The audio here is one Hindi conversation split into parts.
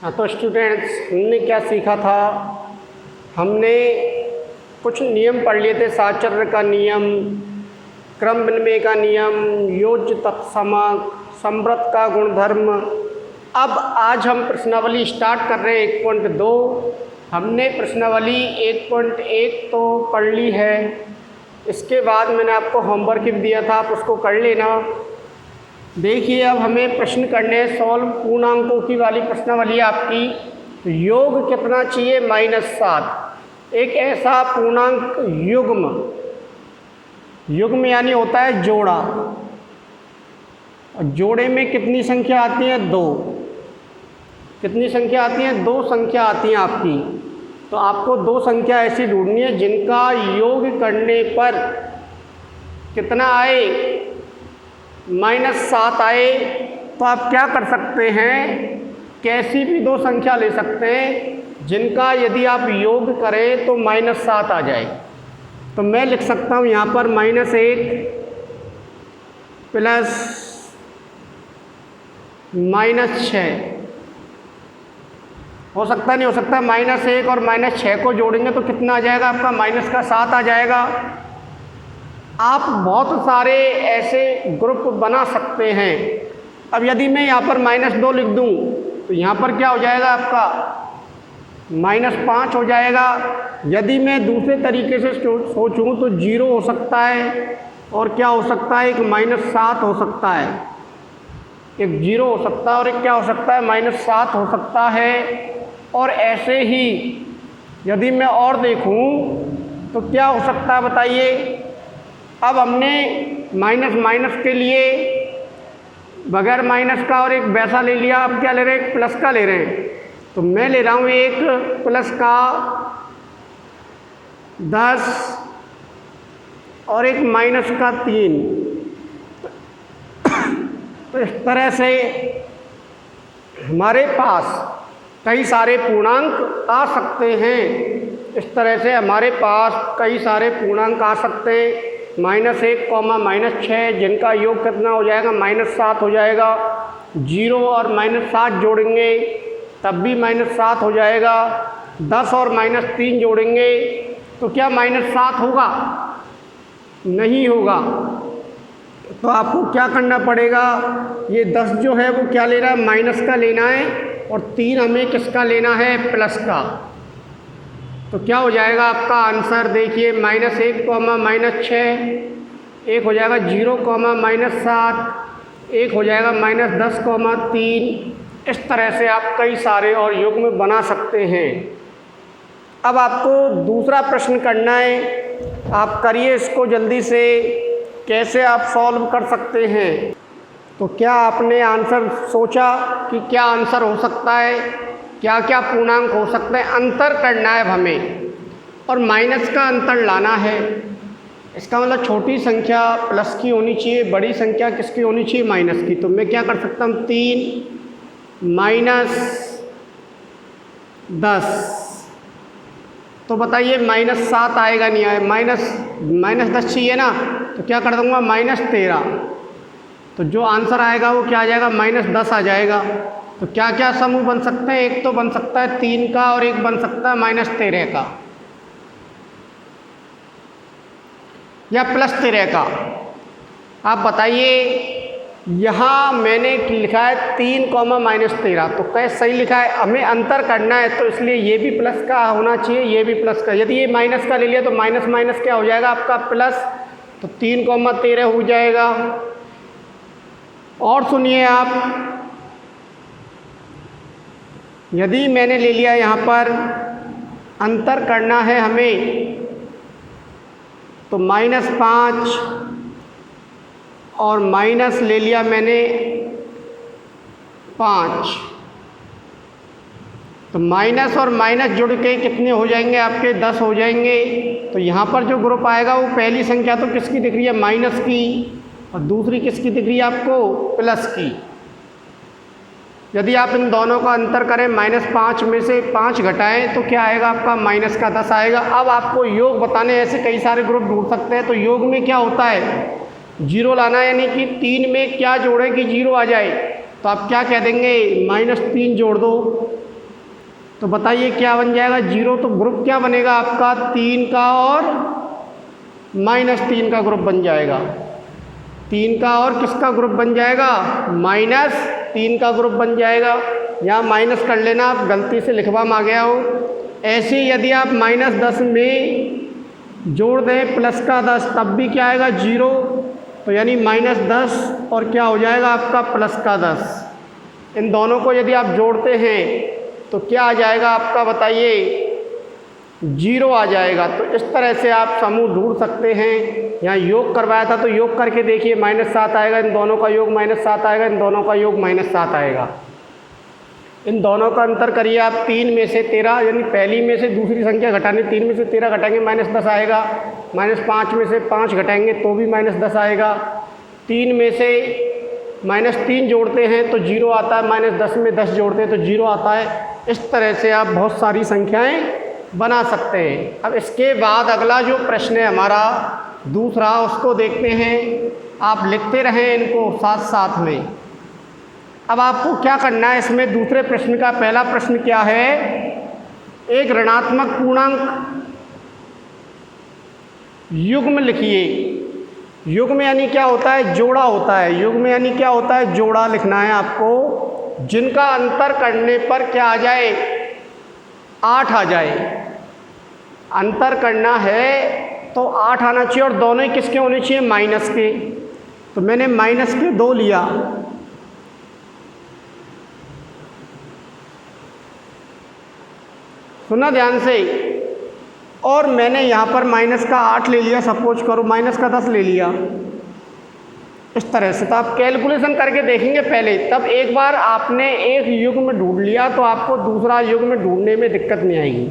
हाँ, तो स्टूडेंट्स हमने क्या सीखा था। हमने कुछ नियम पढ़ लिए थे। साचर्य का नियम, क्रम विनिमय का नियम, योज्य तत्समक, संवृत का गुणधर्म। अब आज हम प्रश्नावली स्टार्ट कर रहे हैं 1.2। हमने प्रश्नावली 1.1 तो पढ़ ली है। इसके बाद मैंने आपको होमवर्क भी दिया था, आप उसको कर लेना। देखिए अब हमें प्रश्न करने हैं सॉल्व पूर्णांकों की वाली प्रश्नावली आपकी। योग कितना चाहिए? -7। एक ऐसा पूर्णांक युग्म, युग्म यानी होता है जोड़ा, और जोड़े में कितनी संख्या आती है? 2। कितनी संख्या आती है? 2 संख्या आती हैं आपकी। तो आपको 2 संख्या ऐसी ढूंढनी है जिनका योग करने पर कितना आए? -7 आए। तो आप क्या कर सकते हैं, कैसी भी 2 संख्या ले सकते हैं जिनका यदि आप योग करें तो -7 आ जाए। तो मैं लिख सकता हूँ यहाँ पर -1 प्लस -6। हो सकता नहीं हो सकता? -1 और -6 को जोड़ेंगे तो कितना आ जाएगा आपका? -7 आ जाएगा। आप बहुत सारे ऐसे ग्रुप बना सकते हैं। अब यदि मैं यहाँ पर -2 लिख दूँ तो यहाँ पर क्या हो जाएगा आपका? -5 हो जाएगा। यदि मैं दूसरे तरीके से सोचूं तो 0 हो सकता है, और क्या हो सकता है? एक -7 हो सकता है। एक 0 हो सकता है और एक क्या हो सकता है? -7 हो सकता है। और ऐसे ही यदि मैं और देखूं तो क्या हो सकता है बताइए। अब हमने माइनस के लिए बगैर माइनस का और एक वैसा ले लिया। अब क्या ले रहे हैं? एक प्लस का ले रहे हैं। तो मैं ले रहा हूँ एक प्लस का 10 और एक माइनस का 3। तो इस तरह से हमारे पास कई सारे पूर्णांक आ सकते हैं। इस तरह से हमारे पास कई सारे पूर्णांक आ सकते हैं। -1, -6 जिनका योग कितना हो जाएगा? -7 हो जाएगा। 0 और -7 जोड़ेंगे तब भी -7 हो जाएगा। 10 और -3 जोड़ेंगे तो क्या -7 होगा? नहीं होगा। तो आपको क्या करना पड़ेगा? ये 10 जो है वो क्या लेना है? माइनस का लेना है, और 3 हमें किसका लेना है? प्लस का। तो क्या हो जाएगा आपका आंसर? देखिए -1, -6, एक हो जाएगा 0, -7, एक हो जाएगा -10, 3। इस तरह से आप कई सारे और युग्म बना सकते हैं। अब आपको दूसरा प्रश्न करना है, आप करिए इसको जल्दी से। कैसे आप सॉल्व कर सकते हैं? तो क्या आपने आंसर सोचा कि क्या आंसर हो सकता है, क्या क्या पूर्णांक हो सकते हैं? अंतर करना है हमें, और माइनस का अंतर लाना है। इसका मतलब छोटी संख्या प्लस की होनी चाहिए, बड़ी संख्या किसकी होनी चाहिए? माइनस की। तो मैं क्या कर सकता हूँ? 3 - 10। तो बताइए -7 आएगा नहीं आएगा? -10 चाहिए ना, तो क्या कर दूँगा? -13। तो जो आंसर आएगा वो क्या आ जाएगा? -10 आ जाएगा। तो क्या क्या समूह बन सकते हैं? एक तो बन सकता है 3 का, और एक बन सकता है -13 का या +13 का। आप बताइए, यहाँ मैंने लिखा है 3, -13। तो कैसे सही लिखा है? हमें अंतर करना है, तो इसलिए ये भी प्लस का होना चाहिए, ये भी प्लस का। यदि ये माइनस का ले लिया तो माइनस क्या हो जाएगा आपका? प्लस। तो 3, 13 हो जाएगा। और सुनिए आप, यदि मैंने ले लिया यहाँ पर अंतर करना है हमें, तो -5 और माइनस ले लिया मैंने 5। तो माइनस और माइनस जुड़ के कितने हो जाएंगे आपके? 10 हो जाएंगे। तो यहाँ पर जो ग्रुप आएगा वो पहली संख्या तो किसकी दिख रही है? माइनस की, और दूसरी किसकी दिख रही है आपको? प्लस की। यदि आप इन दोनों का अंतर करें, -5 में से 5 घटाएं तो क्या आएगा आपका? -10 आएगा। अब आपको योग बताने ऐसे कई सारे ग्रुप ढूंढ सकते हैं। तो योग में क्या होता है? 0 लाना, यानी कि 3 में क्या जोड़ें कि 0 आ जाए? तो आप क्या कह देंगे? -3 जोड़ दो। तो बताइए क्या बन जाएगा 0, तो ग्रुप क्या बनेगा आपका 3 का और -3 का ग्रुप बन जाएगा। 3 का और किसका ग्रुप बन जाएगा, -3 का ग्रुप बन जाएगा। यहाँ माइनस कर लेना, आप गलती से लिखवा में आ गया हो। ऐसे यदि आप -10 में जोड़ दें प्लस का 10 तब भी क्या आएगा 0, तो यानी -10 और क्या हो जाएगा आपका प्लस का 10। इन दोनों को यदि आप जोड़ते हैं तो क्या आ जाएगा आपका बताइए 0 आ जाएगा। तो इस तरह से आप समूह ढूंढ सकते हैं। यहाँ योग करवाया था तो योग करके देखिए -7 आएगा, इन दोनों का योग -7 आएगा, इन दोनों का योग -7 आएगा। इन दोनों का अंतर करिए आप, 3 में से 13 यानी पहली में से दूसरी संख्या घटानी, 3 में से 13 घटाएंगे -10 आएगा, -5 में से 5 घटाएंगे तो भी -10 आएगा, 3 में से -3 जोड़ते हैं तो 0 आता है, -10 में 10 जोड़ते हैं तो 0 आता है। इस तरह से आप बहुत सारी संख्याएं बना सकते हैं। अब इसके बाद अगला जो प्रश्न है हमारा दूसरा, उसको देखते हैं। आप लिखते रहें इनको साथ साथ में। अब आपको क्या करना है इसमें, दूसरे प्रश्न का पहला प्रश्न क्या है, एक ऋणात्मक पूर्णांक युग्म लिखिए। युग्म यानी क्या होता है, जोड़ा होता है। युग्म यानी क्या होता है, जोड़ा लिखना है आपको, जिनका अंतर करने पर क्या आ जाए 8 आ जाए। अंतर करना है तो 8 आना चाहिए और दोनों ही किसके होने चाहिए, माइनस के। तो मैंने -2 लिया, सुना ध्यान से, और मैंने यहाँ पर -8 ले लिया, सपोज करो -10 ले लिया। इस तरह से तो आप कैलकुलेशन करके देखेंगे पहले, तब एक बार आपने एक युग्म ढूंढ लिया तो आपको दूसरा युग्म ढूंढने में दिक्कत नहीं आएगी।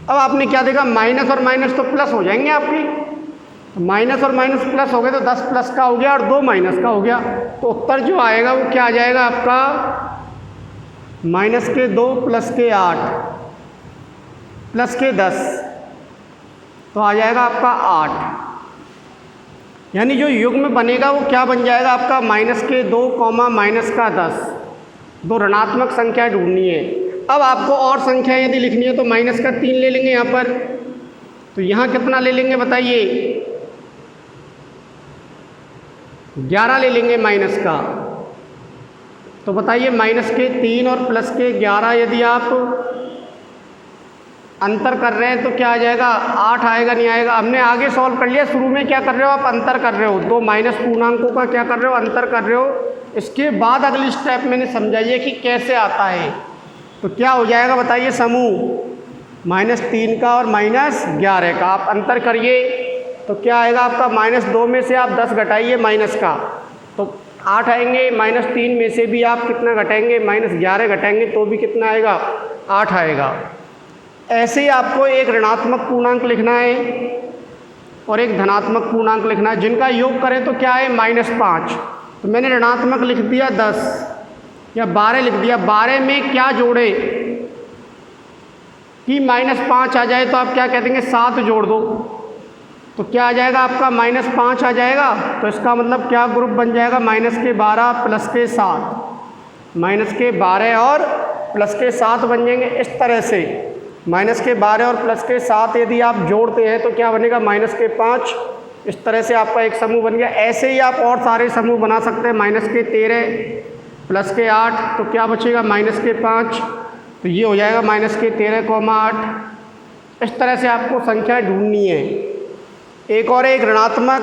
अब आपने क्या देखा, माइनस और माइनस तो प्लस हो जाएंगे आपकी, माइनस और माइनस प्लस हो गए तो 10 प्लस का हो गया और 2 माइनस का हो गया। तो उत्तर जो आएगा वो क्या आ जाएगा आपका -2 + 8 + 10, तो आ जाएगा आपका 8। यानी जो युग्म बनेगा वो क्या बन जाएगा आपका -2, -10। दो ऋणात्मक संख्या ढूंढनी है। अब आपको और संख्या यदि लिखनी है तो -3 ले लेंगे यहाँ पर। तो यहाँ कितना ले लेंगे बताइए, 11 ले लेंगे माइनस का। तो बताइए -3 और +11 यदि आप अंतर कर रहे हैं तो क्या आ जाएगा, 8 आएगा नहीं आएगा। हमने आगे सॉल्व कर लिया, शुरू में क्या कर रहे हो आप, अंतर कर रहे हो, दो माइनस पूर्णांकों का क्या कर रहे हो, अंतर कर रहे हो। इसके बाद अगली स्टेप मैंने समझाइए कि कैसे आता है। तो क्या हो जाएगा बताइए, समूह -3 का और -11 का आप अंतर करिए तो क्या आएगा आपका -2 में से आप 10 घटाइए माइनस का तो 8 आएंगे, -3 में से भी आप कितना घटाएंगे, -11 घटाएंगे तो भी कितना आएगा, 8 आएगा। ऐसे ही आपको एक ऋणात्मक पूर्णांक लिखना है और एक धनात्मक पूर्णांक लिखना है, जिनका योग करें तो क्या है -5। तो मैंने ऋणात्मक लिख दिया 10 या 12 लिख दिया। 12 में क्या जोड़े कि -5 आ जाए तो आप क्या कह देंगे, 7 जोड़ दो तो क्या आ जाएगा आपका -5 आ जाएगा। तो इसका मतलब क्या ग्रुप बन जाएगा, -12 + 7, -12 और +7 बन जाएंगे। इस तरह से -12 और +7 यदि आप जोड़ते हैं तो क्या बनेगा, -5। इस तरह से आपका एक समूह बन गया। ऐसे ही आप और सारे समूह बना सकते हैं, -13 + 8 तो क्या बचेगा, -5। तो ये हो जाएगा -13, 8। इस तरह से आपको संख्या ढूंढनी है। एक और एक ऋणात्मक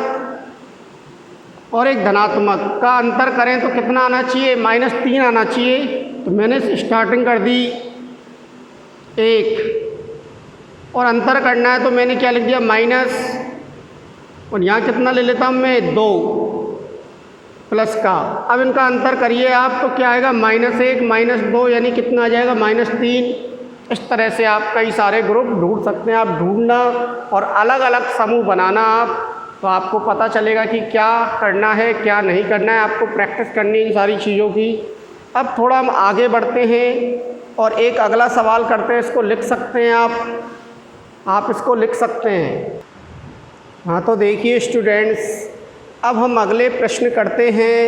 और एक धनात्मक का अंतर करें तो कितना आना चाहिए, -3 आना चाहिए। तो मैंने स्टार्टिंग कर दी 1 और अंतर करना है तो मैंने क्या लिख दिया, माइनस, और यहाँ कितना ले लेता हूँ मैं, 2 प्लस का। अब इनका अंतर करिए आप तो क्या आएगा, -1 -2 यानी कितना आ जाएगा, -3। इस तरह से आप कई सारे ग्रुप ढूंढ सकते हैं। आप ढूंढना और अलग अलग समूह बनाना आप, तो आपको पता चलेगा कि क्या करना है क्या नहीं करना है। आपको प्रैक्टिस करनी है इन सारी चीज़ों की। अब थोड़ा हम आगे बढ़ते हैं और एक अगला सवाल करते हैं। इसको लिख सकते हैं आप इसको लिख सकते हैं। हाँ तो देखिए स्टूडेंट्स, अब हम अगले प्रश्न करते हैं।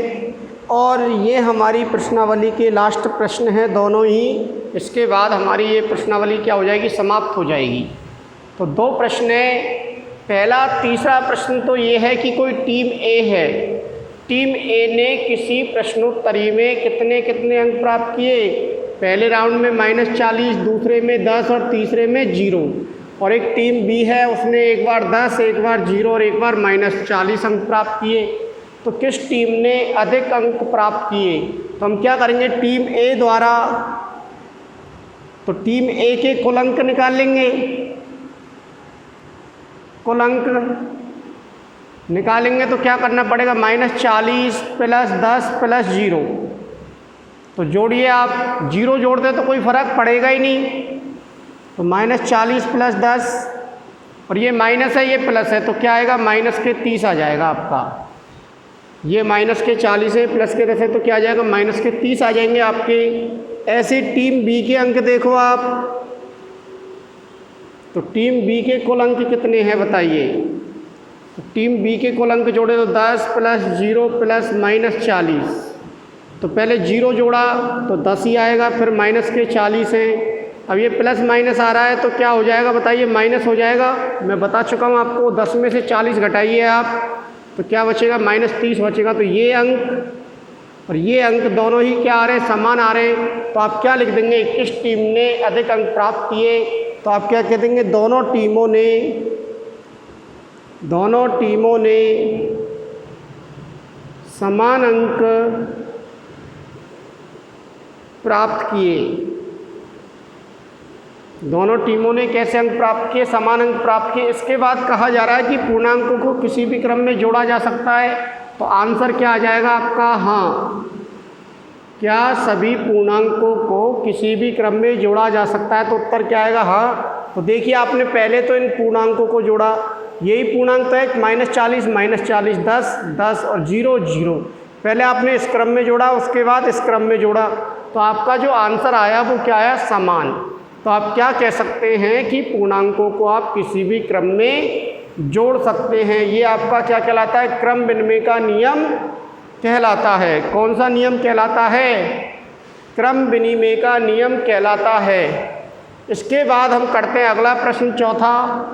और ये हमारी प्रश्नावली के लास्ट प्रश्न हैं दोनों ही। इसके बाद हमारी ये प्रश्नावली क्या हो जाएगी, समाप्त हो जाएगी। तो 2 प्रश्न हैं। पहला तीसरा प्रश्न तो ये है कि कोई टीम ए है, टीम ए ने किसी प्रश्नोत्तरी में कितने कितने अंक प्राप्त किए। पहले राउंड में -40, दूसरे में 10 और तीसरे में 0। और एक टीम बी है, उसने एक बार 10, एक बार 0 और एक बार -40 अंक प्राप्त किए। तो किस टीम ने अधिक अंक प्राप्त किए। तो हम क्या करेंगे, टीम ए द्वारा, तो टीम ए के कुल अंक निकालेंगे, कुल अंक निकालेंगे तो क्या करना पड़ेगा, -40 + 10 + 0। तो जोड़िए आप, 0 जोड़ते तो कोई फ़र्क पड़ेगा ही नहीं। तो -40 + 10 और ये माइनस है, ये प्लस है, तो क्या आएगा, -30 आ जाएगा आपका। ये -40 है, प्लस के 10 है, तो क्या आ जाएगा, -30 आ जाएंगे आपके। ऐसे टीम बी के अंक देखो आप, तो टीम बी के कुल अंक कितने हैं बताइए। तो टीम बी के कुल अंक जोड़े तो 10 + 0 + -40। तो पहले 0 जोड़ा तो 10 ही आएगा, फिर -40 हैं। अब ये प्लस माइनस आ रहा है तो क्या हो जाएगा बताइए, माइनस हो जाएगा। मैं बता चुका हूँ आपको, 10 में से 40 घटाइए आप तो क्या बचेगा, -30 बचेगा। तो ये अंक और ये अंक दोनों ही क्या आ रहे हैं, समान आ रहे हैं। तो आप क्या लिख देंगे, किस टीम ने अधिक अंक प्राप्त किए। तो आप क्या कह देंगे, दोनों टीमों ने समान अंक प्राप्त किए। दोनों टीमों ने कैसे अंक प्राप्त किए, समान अंक प्राप्त किए। इसके बाद कहा जा रहा है कि पूर्णांकों को किसी भी क्रम में जोड़ा जा सकता है। तो आंसर क्या आ जाएगा आपका, हाँ। क्या सभी पूर्णांकों को किसी भी क्रम में जोड़ा जा सकता है, तो उत्तर क्या आएगा, हाँ। तो देखिए आपने पहले तो इन पूर्णांकों को जोड़ा, यही पूर्णांक तो है, -40 -40, 10 10 और 0 0। पहले आपने इस क्रम में जोड़ा, उसके बाद इस क्रम में जोड़ा, तो आपका जो आंसर आया वो क्या आया, समान। तो आप क्या कह सकते हैं कि पूर्णांकों को आप किसी भी क्रम में जोड़ सकते हैं। ये आपका क्या कहलाता है, क्रम विनिमय का नियम कहलाता है। कौन सा नियम कहलाता है, क्रम विनिमय का नियम कहलाता है। इसके बाद हम करते हैं अगला प्रश्न, चौथा।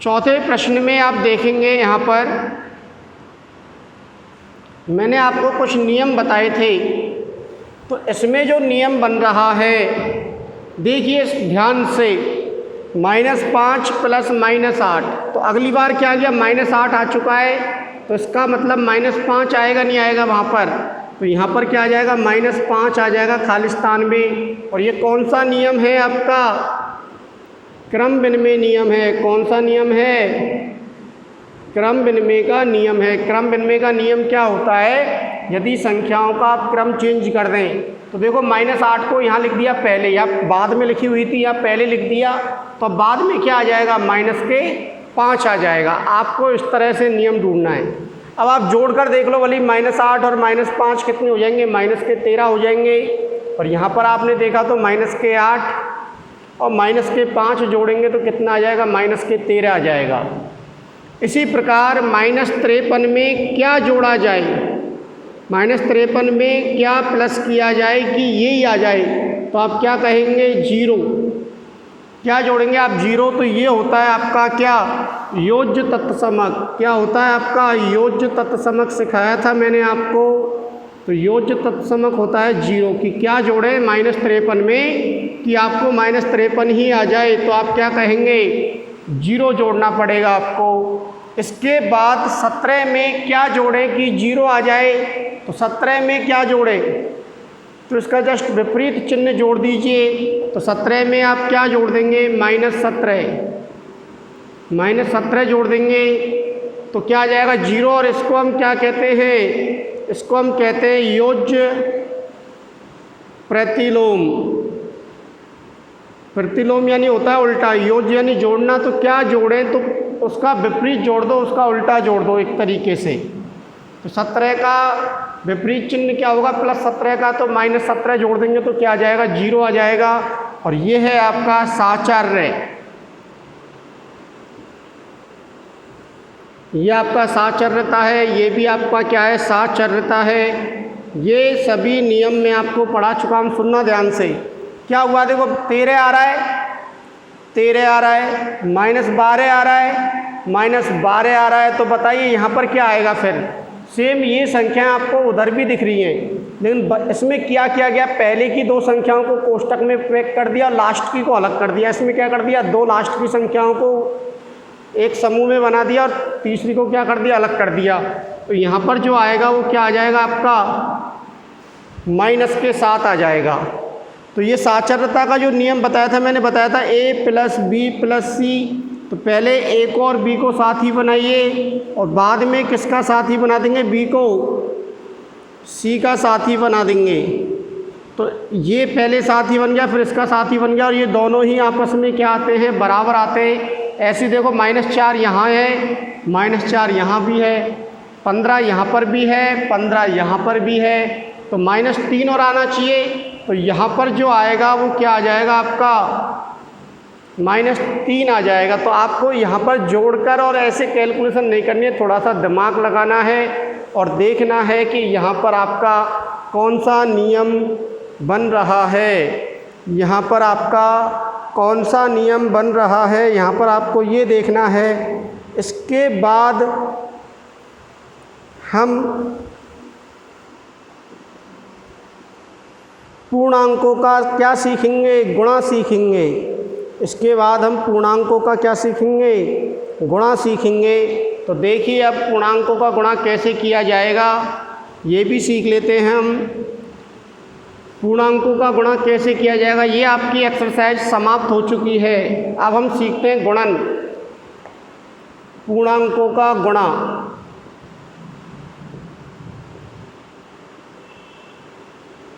चौथे प्रश्न में आप देखेंगे यहाँ पर मैंने आपको कुछ नियम बताए थे। तो इसमें जो नियम बन रहा है, देखिए ध्यान से, -5 + -8। तो अगली बार क्या आ गया, -8 आ चुका है, तो इसका मतलब -5 आएगा, नहीं आएगा वहाँ पर। तो यहाँ पर क्या आ जाएगा, -5 आ जाएगा खालिस्तान में। और ये कौन सा नियम है आपका, क्रम विनिमय नियम है। कौन सा नियम है, क्रम विनिमय का नियम है। क्रम विनिमय का नियम क्या होता है, यदि संख्याओं का आप क्रम चेंज कर दें, तो देखो -8 को यहाँ लिख दिया पहले, या बाद में लिखी हुई थी, या पहले लिख दिया, तो बाद में क्या आ जाएगा, -5 आ जाएगा। आपको इस तरह से नियम ढूंढना है। अब आप जोड़कर देख लो, भले -8 और -5 कितने हो जाएंगे, -13 हो जाएंगे। और यहाँ पर आपने देखा तो -8 और -5 जोड़ेंगे तो कितना आ जाएगा, -13 आ जाएगा। इसी प्रकार -53 में क्या जोड़ा जाए, -53 में क्या प्लस किया जाए कि यही आ जाए। तो आप क्या कहेंगे, 0। क्या जोड़ेंगे आप, 0। तो ये होता है आपका क्या, योज्य तत्समक। क्या होता है आपका, योज्य तत्समक सिखाया था मैंने आपको। तो योज्य तत्समक होता है 0 की क्या जोड़ें -53 में, कि आपको -53 ही आ जाए। तो आप क्या कहेंगे, 0 जोड़ना पड़ेगा आपको। इसके बाद 17 में क्या जोड़ें कि 0 आ जाए। तो 17 में क्या जोड़ें, तो इसका जस्ट विपरीत चिन्ह जोड़ दीजिए। तो 17 में आप क्या जोड़ देंगे, -17 जोड़ देंगे तो क्या आ जाएगा, 0। और इसको हम क्या कहते हैं, इसको हम कहते हैं योज्य प्रतिलोम। प्रतिलोम यानी होता है उल्टा, योज्य यानी जोड़ना। तो क्या जोड़ें, तो उसका विपरीत जोड़ दो, उसका उल्टा जोड़ दो एक तरीके से। तो 17 का विपरीत चिन्ह क्या होगा, +17 का, तो -17 जोड़ देंगे तो क्या आ जाएगा, 0 आ जाएगा। और ये है आपका साचार्य। ये आपका साचर्यता है, ये भी आपका क्या है, साचर्यता है। ये सभी नियम मैं आपको पढ़ा चुका हूँ, सुनना ध्यान से। क्या हुआ देखो, 13 आ रहा है, 13 आ रहा है, -12 आ रहा है, -12 आ रहा है, तो बताइए यहाँ पर क्या आएगा फिर। सेम ये संख्याएं आपको उधर भी दिख रही हैं, लेकिन इसमें क्या किया गया, पहले की 2 संख्याओं को कोष्टक में पैक कर दिया, लास्ट की को अलग कर दिया। इसमें क्या कर दिया, 2 लास्ट की संख्याओं को एक समूह में बना दिया और तीसरी को क्या कर दिया, अलग कर दिया। तो यहाँ पर जो आएगा वो क्या आ जाएगा आपका, माइनस के साथ आ जाएगा। तो ये साचर्यता का जो नियम बताया था, मैंने बताया था a + b + c। तो पहले a को और b को साथी बनाइए और बाद में किसका साथी बना देंगे, b को c का साथी बना देंगे। तो ये पहले साथी बन गया, फिर इसका साथी बन गया, और ये दोनों ही आपस में क्या आते हैं, बराबर आते हैं। ऐसे देखो, -4 यहाँ है, -4 यहाँ भी है, 15 यहाँ पर भी है, 15 यहाँ पर भी है, तो -3 और आना चाहिए। तो यहाँ पर जो आएगा वो क्या आ जाएगा आपका, -3 आ जाएगा। तो आपको यहाँ पर जोड़कर और ऐसे कैलकुलेशन नहीं करनी है, थोड़ा सा दिमाग लगाना है और देखना है कि यहाँ पर आपका कौन सा नियम बन रहा है, यहाँ पर आपका कौन सा नियम बन रहा है, यहाँ पर आपको ये देखना है। इसके बाद हम पूर्णांकों का क्या सीखेंगे, गुणा सीखेंगे। इसके बाद हम पूर्णांकों का क्या सीखेंगे, गुणा सीखेंगे। तो देखिए अब पूर्णांकों का गुणा कैसे किया जाएगा ये भी सीख लेते हैं हम। पूर्णांकों का गुणा कैसे किया जाएगा, ये आपकी एक्सरसाइज समाप्त हो चुकी है। अब हम सीखते हैं गुणन, पूर्णांकों का गुणा।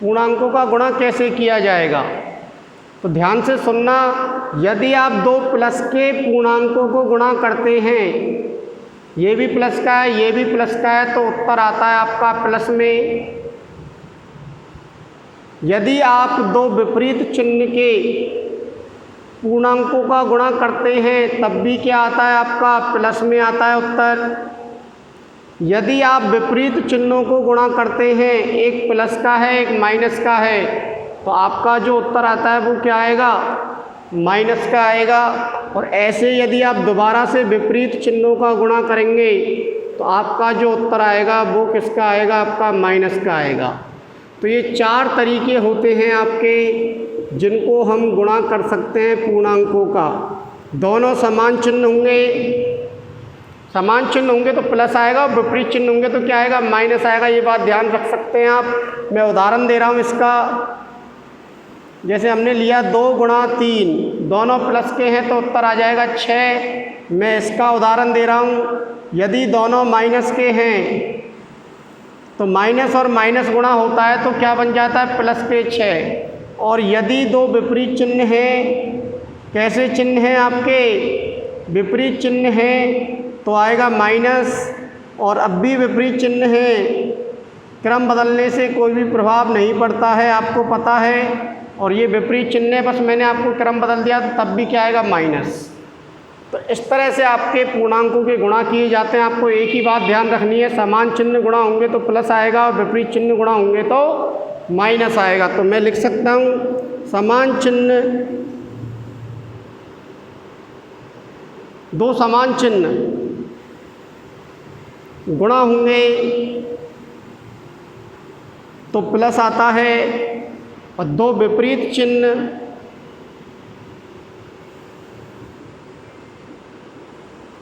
पूर्णांकों का गुणा कैसे किया जाएगा, तो ध्यान से सुनना। यदि आप 2 प्लस के पूर्णांकों को गुणा करते हैं, ये भी प्लस का है, ये भी प्लस का है, तो उत्तर आता है आपका प्लस में। यदि आप 2 विपरीत चिन्ह के पूर्णांकों का गुणा करते हैं, तब भी क्या आता है आपका, प्लस में आता है उत्तर। यदि आप विपरीत चिन्हों को गुणा करते हैं, एक प्लस का है, एक माइनस का है, तो आपका जो उत्तर आता है वो क्या आएगा, माइनस का आएगा। और ऐसे यदि आप दोबारा से विपरीत चिन्हों का गुणा करेंगे, तो आपका जो उत्तर आएगा वो किसका आएगा, आपका माइनस का आएगा। तो ये 4 तरीके होते हैं आपके, जिनको हम गुणा कर सकते हैं पूर्णांकों का। दोनों समान चिन्ह होंगे, समान चिन्ह होंगे तो प्लस आएगा, विपरीत चिन्ह होंगे तो क्या आएगा, माइनस आएगा। ये बात ध्यान रख सकते हैं आप। मैं उदाहरण दे रहा हूँ इसका। जैसे हमने लिया 2 × 3, दोनों प्लस के हैं तो उत्तर आ जाएगा 6। मैं इसका उदाहरण दे रहा हूँ, यदि दोनों माइनस के हैं तो माइनस और माइनस गुणा होता है तो क्या बन जाता है, प्लस के 6। और यदि 2 विपरीत चिन्ह हैं, कैसे चिन्ह हैं आपके, विपरीत चिन्ह हैं, तो आएगा माइनस। और अब भी विपरीत चिन्ह हैं, क्रम बदलने से कोई भी प्रभाव नहीं पड़ता है, आपको पता है। और ये विपरीत चिन्ह है, बस मैंने आपको क्रम बदल दिया तो तब भी क्या आएगा, माइनस। तो इस तरह से आपके पूर्णांकों के गुणा किए जाते हैं। आपको एक ही बात ध्यान रखनी है, समान चिन्ह गुणा होंगे तो प्लस आएगा और विपरीत चिन्ह गुणा होंगे तो माइनस आएगा। तो मैं लिख सकता हूँ समान चिन्ह, 2 समान चिन्ह गुणा होंगे तो प्लस आता है, और 2 विपरीत चिन्ह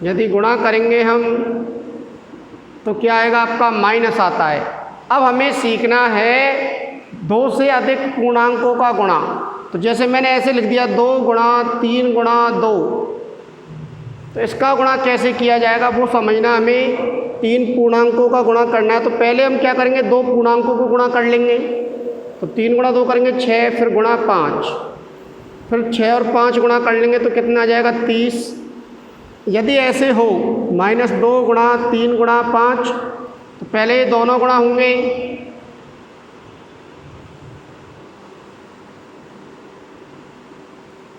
यदि गुणा करेंगे हम तो क्या आएगा, आपका माइनस आता है। अब हमें सीखना है 2 से अधिक पूर्णांकों का गुणा। तो जैसे मैंने ऐसे लिख दिया 2 × 3 × 2, तो इसका गुणा कैसे किया जाएगा वो समझना। हमें 3 पूर्णांकों का गुणा करना है, तो पहले हम क्या करेंगे, 2 पूर्णांकों को गुणा कर लेंगे। तो 3 × 2 करेंगे 6, फिर गुणा 5, फिर 6 और 5 गुणा कर लेंगे तो कितना आ जाएगा, 30। यदि ऐसे हो -2 × 3 × 5, तो पहले ये दोनों गुणा होंगे,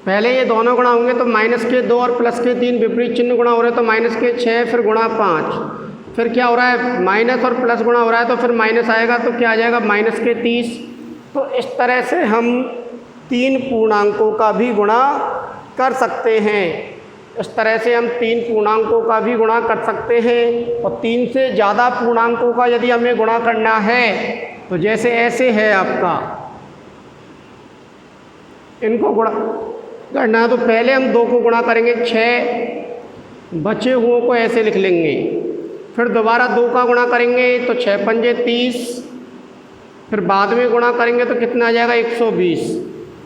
पहले ये दोनों गुणा होंगे तो माइनस के 2 और प्लस के 3 विपरीत चिन्ह गुणा हो रहे हैं तो माइनस के 6 फिर गुणा 5, फिर क्या हो रहा है माइनस और प्लस गुणा हो रहा है तो फिर माइनस आएगा तो क्या आ जाएगा माइनस के 30। तो इस तरह से हम 3 पूर्णांकों का भी गुणा कर सकते हैं। इस तरह से हम 3 पूर्णांकों का भी गुणा कर सकते हैं। और 3 से ज़्यादा पूर्णांकों का यदि हमें गुणा करना है तो जैसे ऐसे है आपका, इनको गुणा करना है तो पहले हम 2 को गुणा करेंगे 6, बचे हुओं को ऐसे लिख लेंगे, फिर दोबारा 2 का गुणा करेंगे तो 6 पंजे 30, फिर बाद में गुणा करेंगे तो कितना आ जाएगा 120।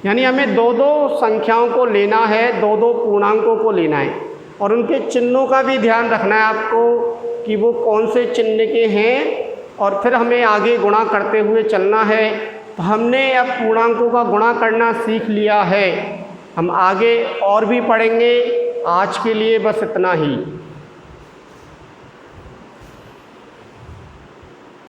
यानी हमें 2-2 संख्याओं को लेना है, 2-2 पूर्णांकों को लेना है और उनके चिन्हों का भी ध्यान रखना है आपको कि वो कौन से चिन्ह के हैं और फिर हमें आगे गुणा करते हुए चलना है। तो हमने अब पूर्णांकों का गुणा करना सीख लिया है, हम आगे और भी पढ़ेंगे। आज के लिए बस इतना ही।